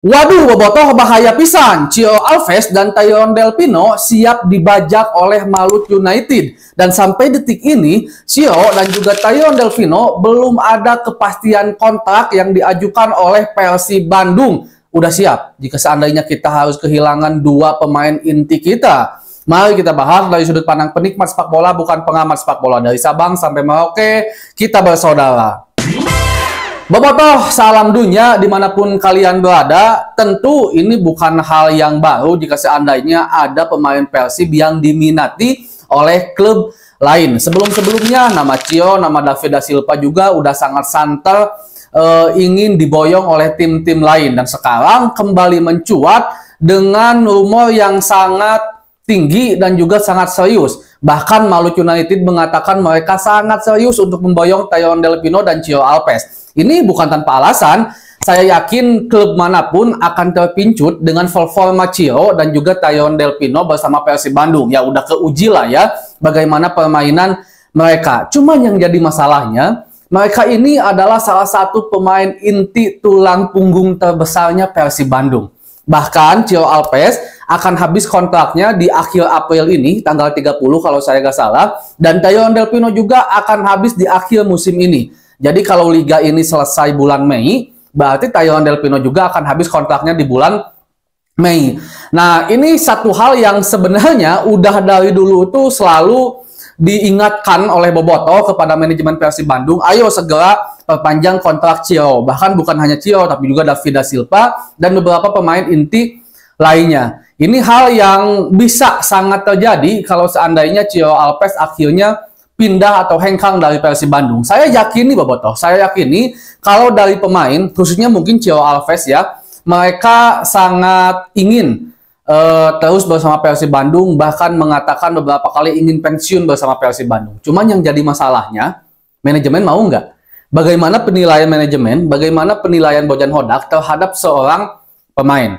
Waduh, bobotoh bahaya pisan. Cio Alves dan Tyrone Del Pino siap dibajak oleh Malut United. Dan sampai detik ini, Cio dan juga Tyrone Del Pino belum ada kepastian kontrak yang diajukan oleh Persib Bandung. Udah siap jika seandainya kita harus kehilangan dua pemain inti kita. Mari kita bahas dari sudut pandang penikmat sepak bola, bukan pengamat sepak bola. Dari Sabang sampai Merauke, kita bersaudara. Bobotoh, salam dunia dimanapun kalian berada. Tentu ini bukan hal yang baru jika seandainya ada pemain Persib yang diminati oleh klub lain. Sebelum-sebelumnya nama Cio, nama David da Silva juga udah sangat santer ingin diboyong oleh tim-tim lain. Dan sekarang kembali mencuat dengan rumor yang sangat tinggi dan juga sangat serius. Bahkan Malut United mengatakan mereka sangat serius untuk memboyong Tyrone Del Pino dan Cio Alves. Ini bukan tanpa alasan. Saya yakin klub manapun akan terpincut dengan performa Cio dan juga Tyrone Del Pino bersama Persib Bandung. Ya udah keuji lah ya bagaimana permainan mereka. Cuman yang jadi masalahnya, mereka ini adalah salah satu pemain inti tulang punggung terbesarnya Persib Bandung. Bahkan Cio Alves akan habis kontraknya di akhir April ini, tanggal 30 kalau saya nggak salah. Dan Tyrone Del Pino juga akan habis di akhir musim ini. Jadi kalau liga ini selesai bulan Mei, berarti Tyrone Del Pino juga akan habis kontraknya di bulan Mei. Nah, ini satu hal yang sebenarnya udah dari dulu tuh selalu diingatkan oleh Bobotoh kepada manajemen Persib Bandung, ayo segera perpanjang kontrak Cio. Bahkan bukan hanya Cio, tapi juga David da Silva dan beberapa pemain inti lainnya. Ini hal yang bisa sangat terjadi kalau seandainya Cio Alves akhirnya pindah atau hengkang dari Persib Bandung. Saya yakini Bobotoh, saya yakini kalau dari pemain, khususnya mungkin Cio Alves ya, mereka sangat ingin terus bersama Persib Bandung, bahkan mengatakan beberapa kali ingin pensiun bersama Persib Bandung. Cuman yang jadi masalahnya, manajemen mau nggak? Bagaimana penilaian manajemen, bagaimana penilaian Bojan Hodak terhadap seorang pemain?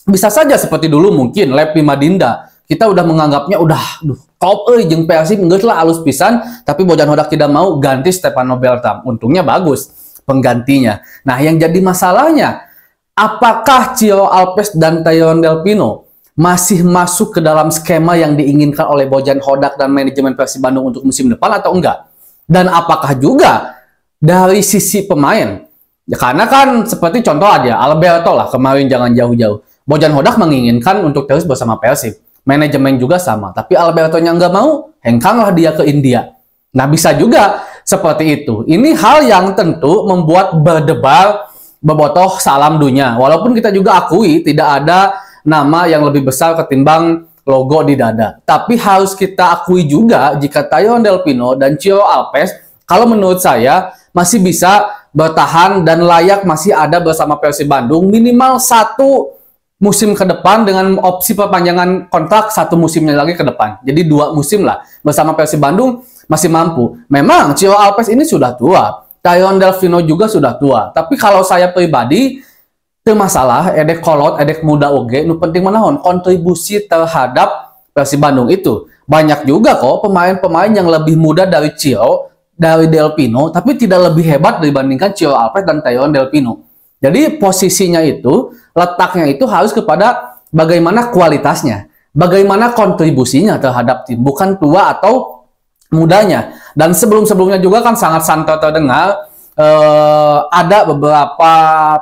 Bisa saja seperti dulu mungkin Lepi Madinda, kita udah menganggapnya udah top jeung Persib enggak lah alus pisan, tapi Bojan Hodak tidak mau ganti Stefano Beltram. Untungnya bagus penggantinya. Nah, yang jadi masalahnya, apakah Cio Alves dan Tyrone Del Pino masih masuk ke dalam skema yang diinginkan oleh Bojan Hodak dan manajemen Persib Bandung untuk musim depan atau enggak? Dan apakah juga dari sisi pemain? Ya, karena kan seperti contoh aja Alberto lah kemarin, jangan jauh-jauh. Bojan Hodak menginginkan untuk terus bersama Persib. Manajemen juga sama, tapi Alberto-nya nggak mau, hengkanglah dia ke India. Nah, bisa juga seperti itu. Ini hal yang tentu membuat berdebar Bobotoh salam dunia. Walaupun kita juga akui tidak ada nama yang lebih besar ketimbang logo di dada. Tapi harus kita akui juga jika Tyrone Del Pino dan Cio Alves, kalau menurut saya, masih bisa bertahan dan layak masih ada bersama Persib Bandung minimal satu musim ke depan dengan opsi perpanjangan kontrak satu musimnya lagi ke depan. Jadi 2 musim lah bersama Persib Bandung masih mampu. Memang Cio Alves ini sudah tua, Tyrone Del Pino juga sudah tua. Tapi kalau saya pribadi, itu masalah edek kolot, edek muda oge, nu penting menahan kontribusi terhadap Persib Bandung itu. Banyak juga kok pemain-pemain yang lebih muda dari Cio, dari Del Pino, tapi tidak lebih hebat dibandingkan Cio Alves dan Tyrone Del Pino. Jadi posisinya itu, letaknya itu harus kepada bagaimana kualitasnya, bagaimana kontribusinya terhadap tim, bukan tua atau mudanya. Dan sebelum-sebelumnya juga kan sangat santer terdengar ada beberapa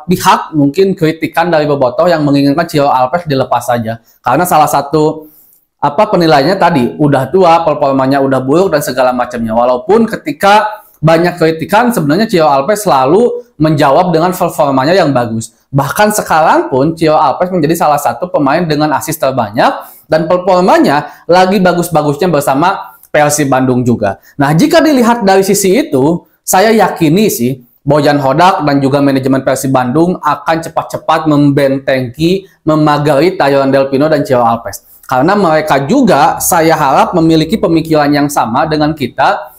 pihak mungkin kritikan dari Bobotoh yang menginginkan Cio Alves dilepas saja. Karena salah satu penilaiannya tadi, udah tua, performanya udah buruk dan segala macamnya. Walaupun ketika banyak kritikan, sebenarnya Cio Alves selalu menjawab dengan performanya yang bagus. Bahkan sekarang pun Cio Alves menjadi salah satu pemain dengan assist terbanyak dan performanya lagi bagus-bagusnya bersama Persib Bandung juga. Nah, jika dilihat dari sisi itu, saya yakini sih Bojan Hodak dan juga manajemen Persib Bandung akan cepat-cepat membentengi, memagari Tyrone Del Pino dan Cio Alves. Karena mereka juga saya harap memiliki pemikiran yang sama dengan kita,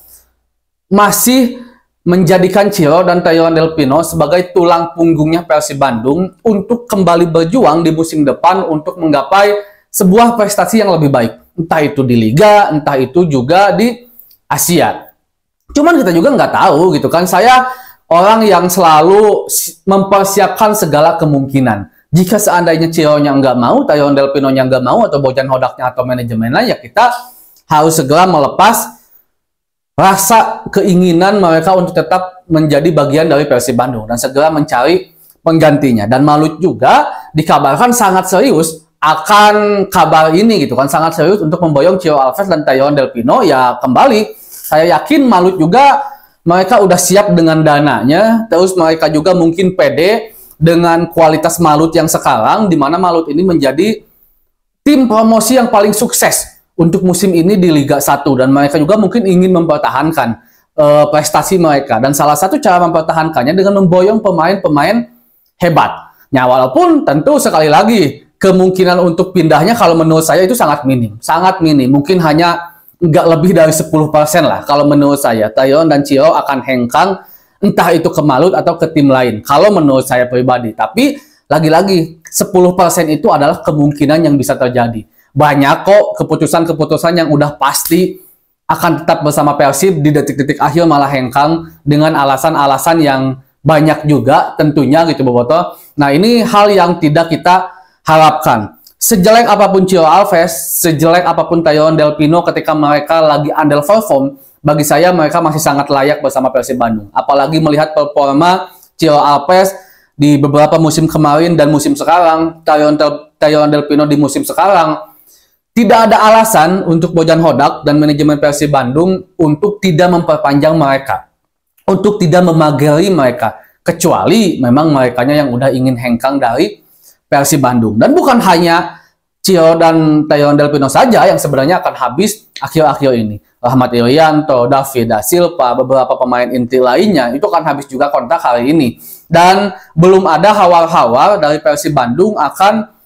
masih menjadikan Cio dan Tyrone Del Pino sebagai tulang punggungnya Persib Bandung untuk kembali berjuang di musim depan untuk menggapai sebuah prestasi yang lebih baik. Entah itu di Liga, entah itu juga di Asia. Cuman kita juga nggak tahu gitu kan. Saya orang yang selalu mempersiapkan segala kemungkinan. Jika seandainya Cio-nya nggak mau, Tayon Del Pino-nya nggak mau, atau Bojan Hodaknya atau manajemennya, ya kita harus segera melepas rasa keinginan mereka untuk tetap menjadi bagian dari Persib Bandung dan segera mencari penggantinya. Dan Malut juga dikabarkan sangat serius akan kabar ini gitu kan, sangat serius untuk memboyong Cio Alves dan Tayon Del Pino. Ya kembali, saya yakin Malut juga mereka udah siap dengan dananya, terus mereka juga mungkin pede dengan kualitas Malut yang sekarang, di mana Malut ini menjadi tim promosi yang paling sukses untuk musim ini di Liga 1, dan mereka juga mungkin ingin mempertahankan prestasi mereka, dan salah satu cara mempertahankannya dengan memboyong pemain-pemain hebat. Ya walaupun tentu sekali lagi kemungkinan untuk pindahnya kalau menurut saya itu sangat minim, mungkin hanya nggak lebih dari 10% lah kalau menurut saya. Tayon dan Cio akan hengkang entah itu ke Malut atau ke tim lain kalau menurut saya pribadi. Tapi lagi-lagi 10% itu adalah kemungkinan yang bisa terjadi. Banyak kok keputusan-keputusan yang udah pasti akan tetap bersama Persib, di detik-detik akhir malah hengkang dengan alasan-alasan yang banyak juga tentunya gitu Boboto. Nah ini hal yang tidak kita harapkan. Sejelek apapun Cio Alves, sejelek apapun Tayon Del Pino, ketika mereka lagi under perform, bagi saya mereka masih sangat layak bersama Persib Bandung. Apalagi melihat performa Cio Alves di beberapa musim kemarin dan musim sekarang, Tayon Del Pino di musim sekarang. Tidak ada alasan untuk Bojan Hodak dan manajemen Persib Bandung untuk tidak memperpanjang mereka, untuk tidak memagari mereka, kecuali memang merekanya yang udah ingin hengkang dari Persib Bandung. Dan bukan hanya Cio dan Tayon Del Pino saja yang sebenarnya akan habis akhir-akhir ini. Rahmat Irianto, David Da Silva, beberapa pemain inti lainnya itu akan habis juga kontrak hari ini. Dan belum ada hawar-hawar dari Persib Bandung akan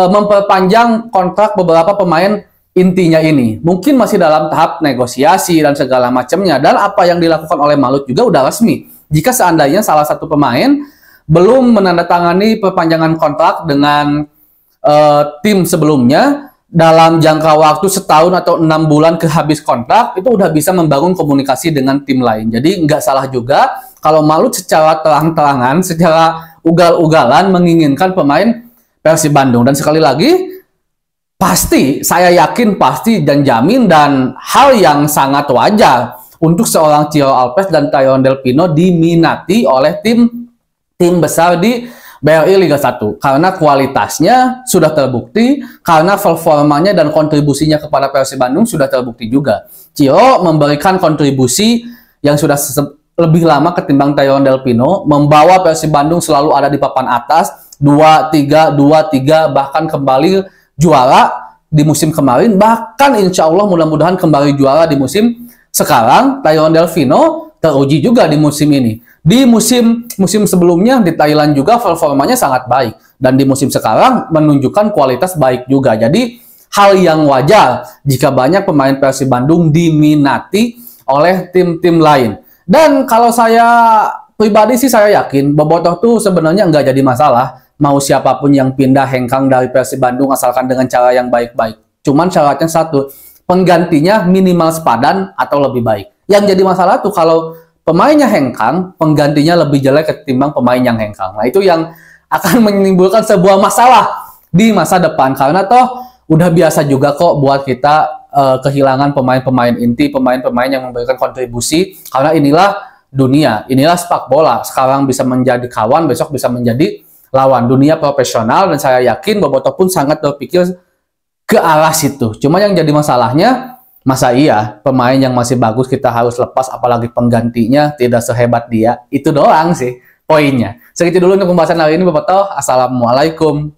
memperpanjang kontrak beberapa pemain intinya ini. Mungkin masih dalam tahap negosiasi dan segala macamnya. Dan apa yang dilakukan oleh Malut juga udah resmi. Jika seandainya salah satu pemain belum menandatangani perpanjangan kontrak dengan tim sebelumnya dalam jangka waktu setahun atau 6 bulan ke habis kontrak, itu udah bisa membangun komunikasi dengan tim lain. Jadi nggak salah juga kalau Malut secara terang-terangan, secara ugal-ugalan menginginkan pemain Persib Bandung. Dan sekali lagi, pasti, saya yakin pasti dan jamin dan hal yang sangat wajar untuk seorang Cio Alves dan Tayon Del Pino diminati oleh tim besar di BRI Liga 1. Karena kualitasnya sudah terbukti, karena performanya dan kontribusinya kepada Persib Bandung sudah terbukti juga. Cio memberikan kontribusi yang sudah lebih lama ketimbang Tayon Del Pino, membawa Persib Bandung selalu ada di papan atas, 2-3, bahkan kembali juara di musim kemarin, bahkan insya Allah mudah-mudahan kembali juara di musim sekarang. Tayon Del Pino teruji juga di musim ini. Di musim sebelumnya di Thailand juga performanya sangat baik, dan di musim sekarang menunjukkan kualitas baik juga. Jadi hal yang wajar jika banyak pemain Persib Bandung diminati oleh tim-tim lain. Dan kalau saya pribadi sih saya yakin Bobotoh tuh sebenarnya nggak jadi masalah mau siapapun yang pindah hengkang dari Persib Bandung asalkan dengan cara yang baik-baik. Cuman syaratnya satu, penggantinya minimal sepadan atau lebih baik. Yang jadi masalah tuh kalau pemainnya hengkang, penggantinya lebih jelek ketimbang pemain yang hengkang. Nah itu yang akan menimbulkan sebuah masalah di masa depan. Karena toh udah biasa juga kok buat kita kehilangan pemain-pemain inti, pemain-pemain yang memberikan kontribusi. Karena inilah dunia, inilah sepak bola. Sekarang bisa menjadi kawan, besok bisa menjadi lawan. Dunia profesional, dan saya yakin Bobotoh pun sangat berpikir ke arah situ. Cuma yang jadi masalahnya, masa iya pemain yang masih bagus kita harus lepas, apalagi penggantinya tidak sehebat dia? Itu doang sih poinnya. Segitu dulu untuk pembahasan hari ini Bobotoh. Assalamualaikum.